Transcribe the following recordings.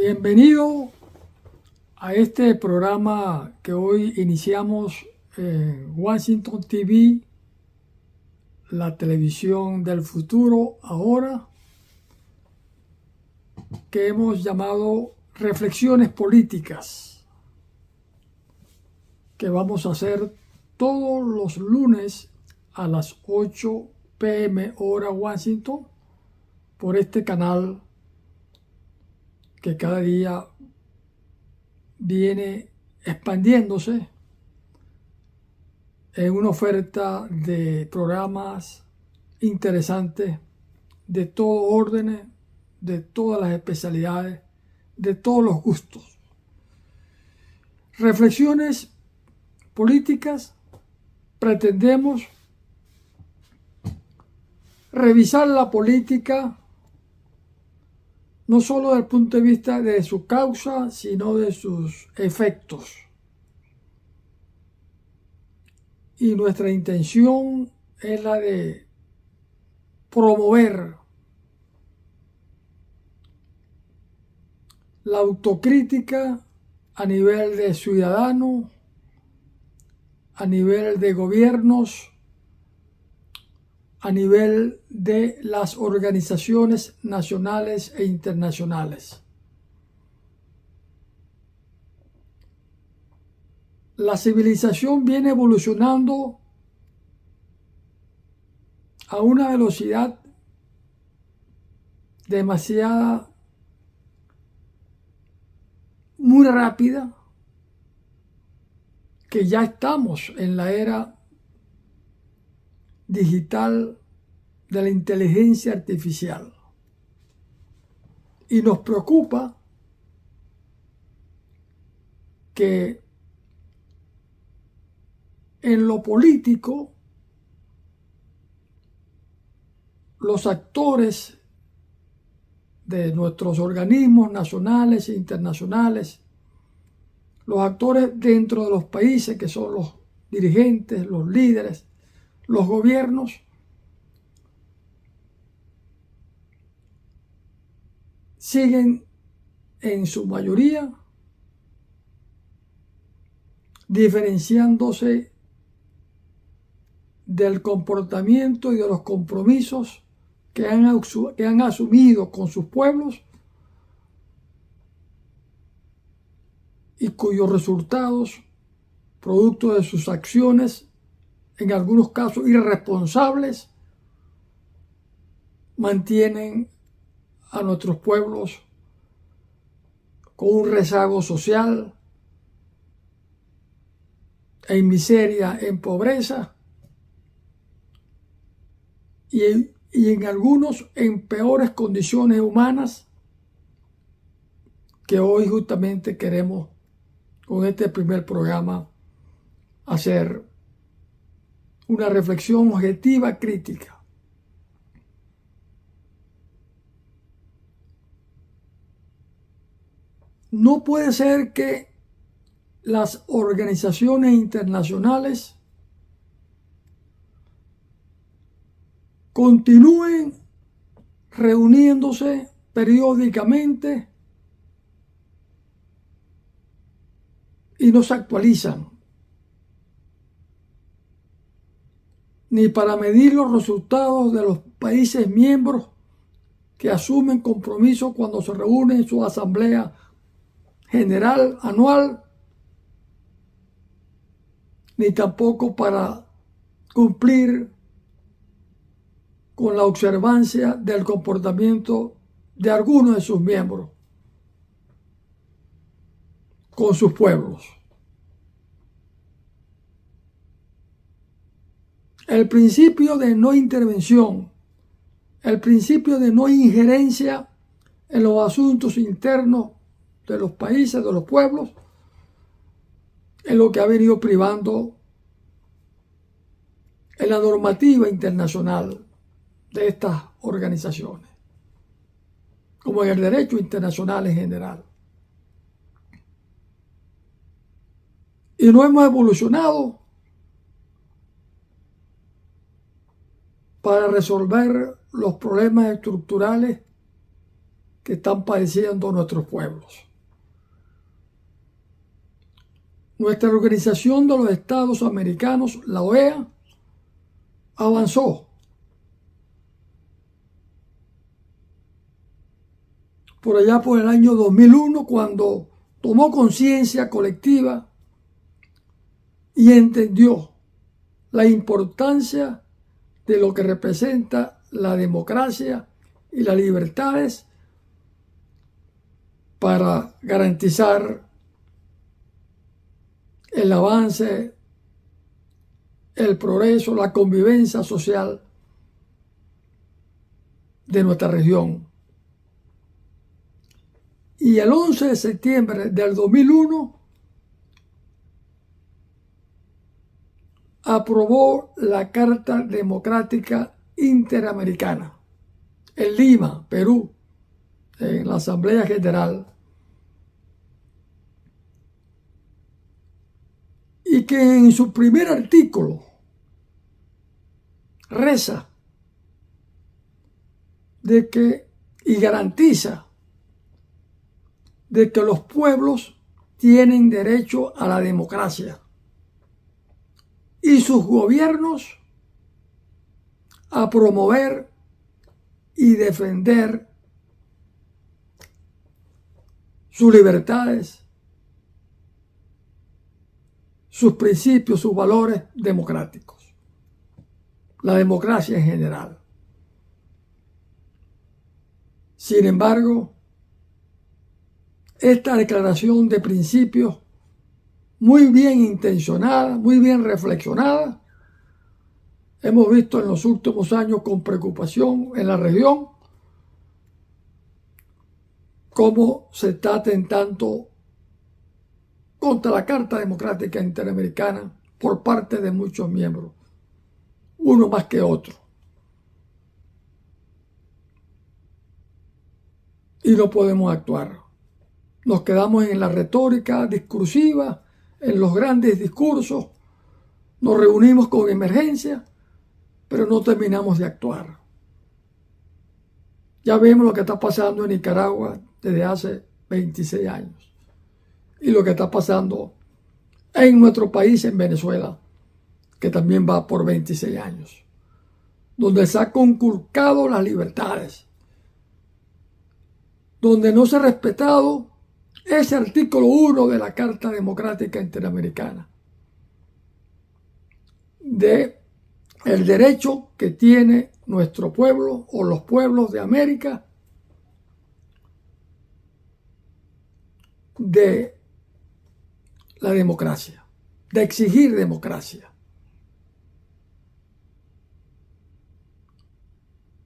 Bienvenido a este programa que hoy iniciamos en Washington TV, la televisión del futuro ahora, que hemos llamado Reflexiones Políticas, que vamos a hacer todos los lunes a las 8 p.m. hora Washington por este canal que cada día viene expandiéndose en una oferta de programas interesantes de todo orden, de todas las especialidades, de todos los gustos. Reflexiones políticas, pretendemos revisar la política no solo desde el punto de vista de su causa, sino de sus efectos. Y nuestra intención es la de promover la autocrítica a nivel de ciudadanos, a nivel de gobiernos, a nivel de las organizaciones nacionales e internacionales. La civilización viene evolucionando a una velocidad muy rápida, que ya estamos en la era digital de la inteligencia artificial. Y nos preocupa que en lo político los actores de nuestros organismos nacionales e internacionales, los actores dentro de los países que son los dirigentes, los líderes, los gobiernos, siguen en su mayoría diferenciándose del comportamiento y de los compromisos que han asumido con sus pueblos y cuyos resultados, producto de sus acciones, en algunos casos irresponsables, mantienen a nuestros pueblos con un rezago social, en miseria, en pobreza y en algunos en peores condiciones humanas, que hoy justamente queremos con este primer programa hacer una reflexión objetiva, crítica. No puede ser que las organizaciones internacionales continúen reuniéndose periódicamente y no se actualizan, ni para medir los resultados de los países miembros que asumen compromisos cuando se reúnen en su asamblea general anual, ni tampoco para cumplir con la observancia del comportamiento de algunos de sus miembros con sus pueblos. El principio de no intervención, el principio de no injerencia en los asuntos internos de los países, de los pueblos, es lo que ha venido privando en la normativa internacional de estas organizaciones, como en el derecho internacional en general. Y no hemos evolucionado para resolver los problemas estructurales que están padeciendo nuestros pueblos. Nuestra Organización de los Estados Americanos, la OEA, avanzó por allá por el año 2001, cuando tomó conciencia colectiva y entendió la importancia de lo que representa la democracia y las libertades para garantizar el avance, el progreso, la convivencia social de nuestra región. Y el 11 de septiembre del 2001 aprobó la Carta Democrática Interamericana en Lima, Perú, en la Asamblea General, y que en su primer artículo reza de que y garantiza de que los pueblos tienen derecho a la democracia y sus gobiernos a promover y defender sus libertades, sus principios, sus valores democráticos, la democracia en general. Sin embargo, esta declaración de principios, muy bien intencionada, muy bien reflexionada, hemos visto en los últimos años con preocupación en la región cómo se está atentando contra la Carta Democrática Interamericana por parte de muchos miembros, uno más que otro. Y no podemos actuar. Nos quedamos en la retórica discursiva, en los grandes discursos, nos reunimos con emergencia, pero no terminamos de actuar. Ya vemos lo que está pasando en Nicaragua desde hace 26 años y lo que está pasando en nuestro país, en Venezuela, que también va por 26 años, donde se ha conculcado las libertades, donde no se ha respetado ese artículo 1 de la Carta Democrática Interamericana, de el derecho que tiene nuestro pueblo o los pueblos de América de la democracia, de exigir democracia.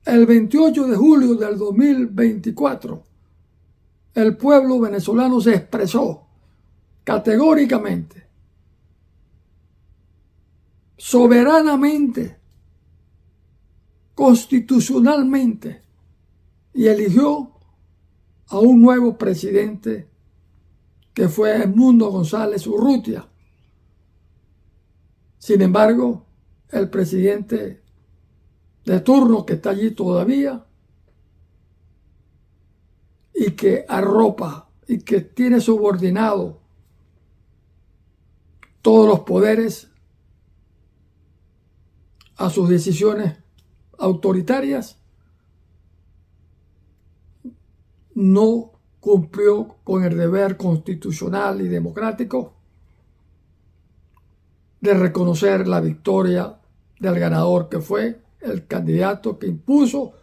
El 28 de julio del 2024, el pueblo venezolano se expresó categóricamente, soberanamente, constitucionalmente, y eligió a un nuevo presidente que fue Edmundo González Urrutia. Sin embargo, el presidente de turno, que está allí todavía y que arropa y que tiene subordinado todos los poderes a sus decisiones autoritarias, no cumplió con el deber constitucional y democrático de reconocer la victoria del ganador, que fue el candidato que impuso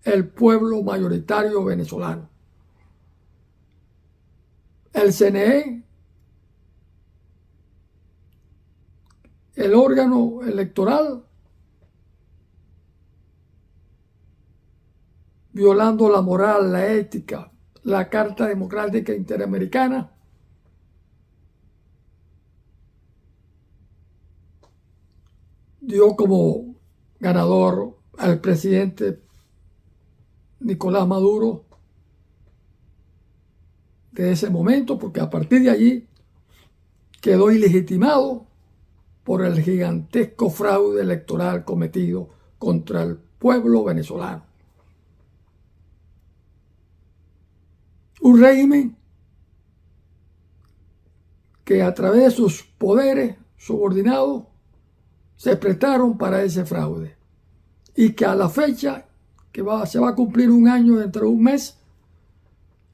el pueblo mayoritario venezolano. El CNE, el órgano electoral, violando la moral, la ética, la Carta Democrática Interamericana, dio como ganador al presidente Nicolás Maduro de ese momento, porque a partir de allí quedó ilegitimado por el gigantesco fraude electoral cometido contra el pueblo venezolano. un régimen que a través de sus poderes subordinados se prestaron para ese fraude y que a la fecha que se va a cumplir un año dentro de un mes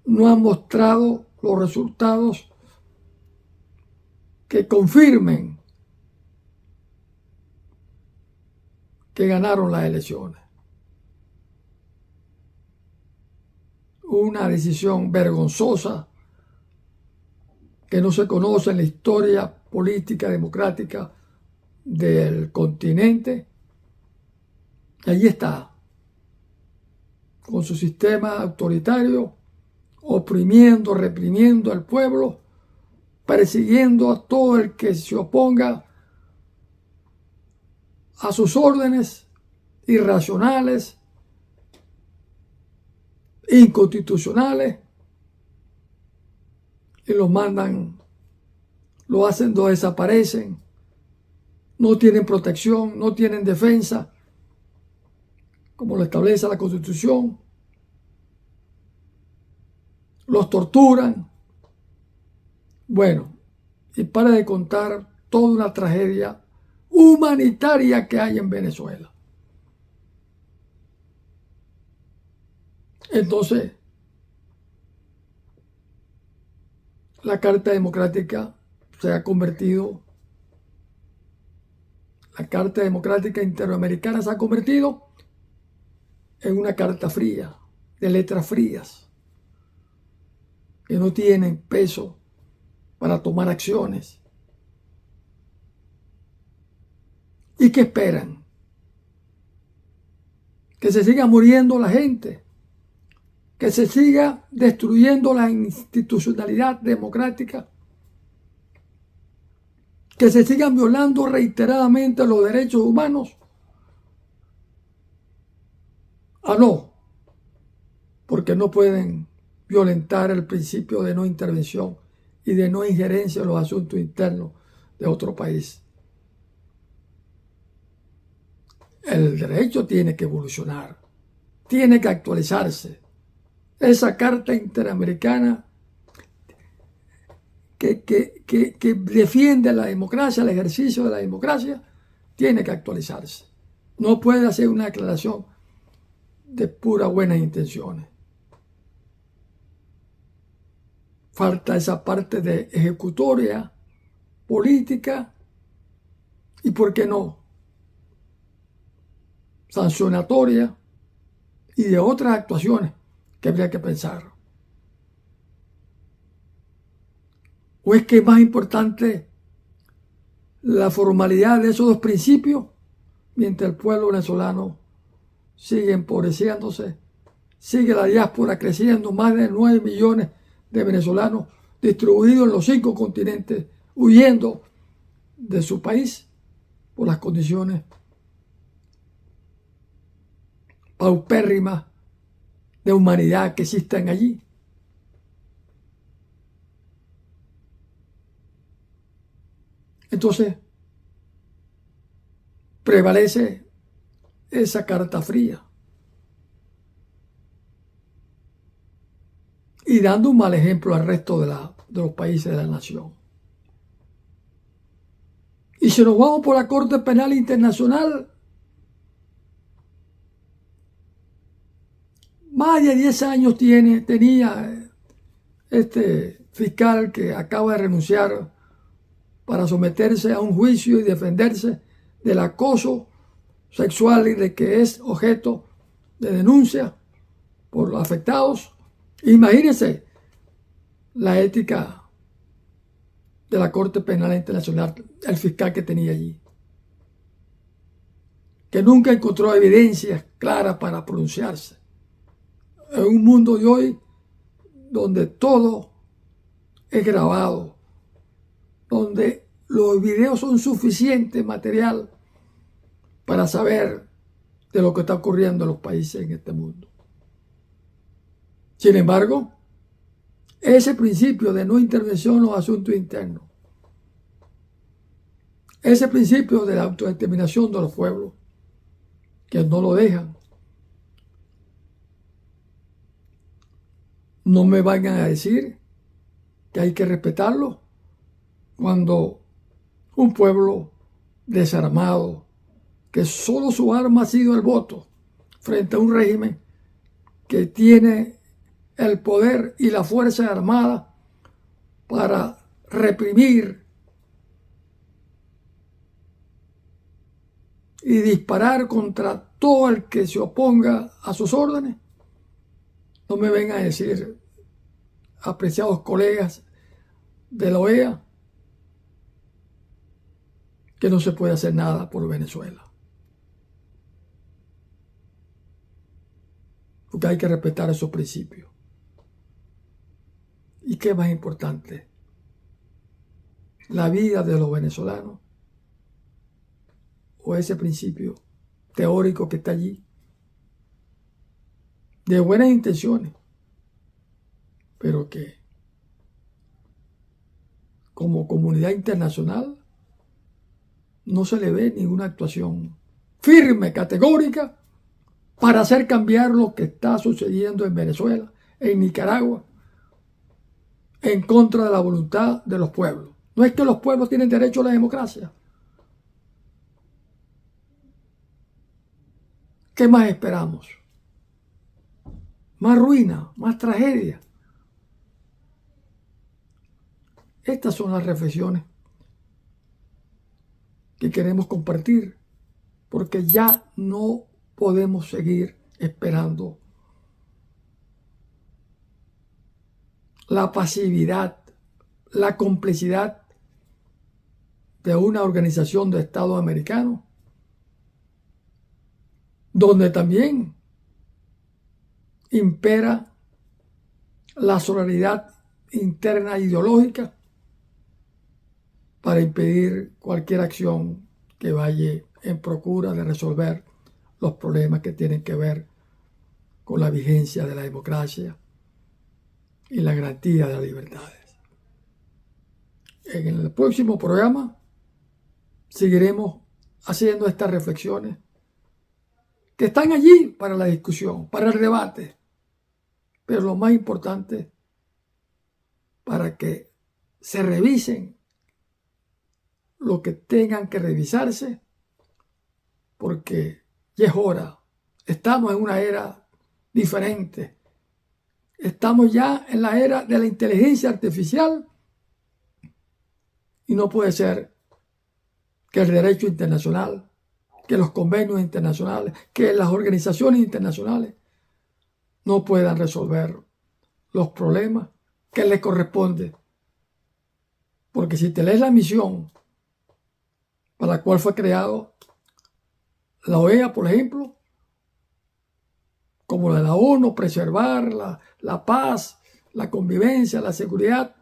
no han mostrado los resultados que confirmen que ganaron las elecciones. Una decisión vergonzosa que no se conoce en la historia política democrática del continente. Y allí está, con su sistema autoritario, oprimiendo, reprimiendo al pueblo, persiguiendo a todo el que se oponga a sus órdenes irracionales, inconstitucionales, y los mandan, lo hacen, lo desaparecen, no tienen protección, no tienen defensa, como lo establece la Constitución, los torturan. Bueno, y para de contar toda una tragedia humanitaria que hay en Venezuela. Entonces, la Carta Democrática se ha convertido, la Carta Democrática Interamericana se ha convertido en una carta fría, de letras frías, que no tienen peso para tomar acciones. ¿Y qué esperan? Que se siga muriendo la gente, que se siga destruyendo la institucionalidad democrática, que se sigan violando reiteradamente los derechos humanos. Ah, no, porque no pueden violentar el principio de no intervención y de no injerencia en los asuntos internos de otro país. El derecho tiene que evolucionar, tiene que actualizarse. Esa Carta Interamericana que defiende la democracia, el ejercicio de la democracia, tiene que actualizarse. No puede hacer una declaración de puras buenas intenciones. Falta esa parte de ejecutoria, política y, ¿por qué no?, sancionatoria y de otras actuaciones que habría que pensar. ¿O es que es más importante la formalidad de esos dos principios mientras el pueblo venezolano sigue empobreciéndose, sigue la diáspora creciendo, más de 9 millones de venezolanos distribuidos en los 5 continentes, huyendo de su país por las condiciones paupérrimas de humanidad que existen allí? Entonces, prevalece esa carta fría y dando un mal ejemplo al resto de los países de la nación. Y si nos vamos por la Corte Penal Internacional, más de 10 años tenía este fiscal que acaba de renunciar para someterse a un juicio y defenderse del acoso sexual y de que es objeto de denuncia por los afectados. Imagínense la ética de la Corte Penal Internacional, el fiscal que tenía allí, que nunca encontró evidencias claras para pronunciarse. En un mundo de hoy donde todo es grabado, donde los videos son suficiente material para saber de lo que está ocurriendo en los países en este mundo. Sin embargo, ese principio de no intervención en los asuntos internos, ese principio de la autodeterminación de los pueblos, que no lo dejan, No me vayan a decir que hay que respetarlo cuando un pueblo desarmado, que solo su arma ha sido el voto, frente a un régimen que tiene el poder y la fuerza armada para reprimir y disparar contra todo el que se oponga a sus órdenes. No me vengan a decir, apreciados colegas de la OEA, que no se puede hacer nada por Venezuela. Porque hay que respetar esos principios. ¿Y qué más importante? ¿La vida de los venezolanos o ese principio teórico que está allí? De buenas intenciones, pero que como comunidad internacional no se le ve ninguna actuación firme, categórica, para hacer cambiar lo que está sucediendo en Venezuela, en Nicaragua, en contra de la voluntad de los pueblos. No es que los pueblos tienen derecho a la democracia. ¿Qué más esperamos? Más ruina, más tragedia. Estas son las reflexiones que queremos compartir, porque ya no podemos seguir esperando la pasividad, la complicidad de una organización de Estados americanos, donde también impera la solidaridad interna ideológica para impedir cualquier acción que vaya en procura de resolver los problemas que tienen que ver con la vigencia de la democracia y la garantía de las libertades. En el próximo programa seguiremos haciendo estas reflexiones que están allí para la discusión, para el debate, pero lo más importante, para que se revisen lo que tengan que revisarse, porque ya es hora. Estamos en una era diferente. Estamos ya en la era de la inteligencia artificial y no puede ser que el derecho internacional, que los convenios internacionales, que las organizaciones internacionales no puedan resolver los problemas que les corresponde. Porque si te lees la misión para la cual fue creado la OEA, por ejemplo, como la de la ONU, preservar la paz, la convivencia, la seguridad,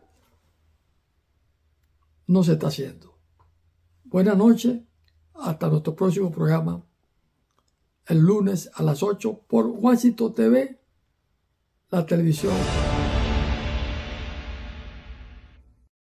no se está haciendo. Buenas noches, hasta nuestro próximo programa, el lunes a las 8 por Washington TV, la televisión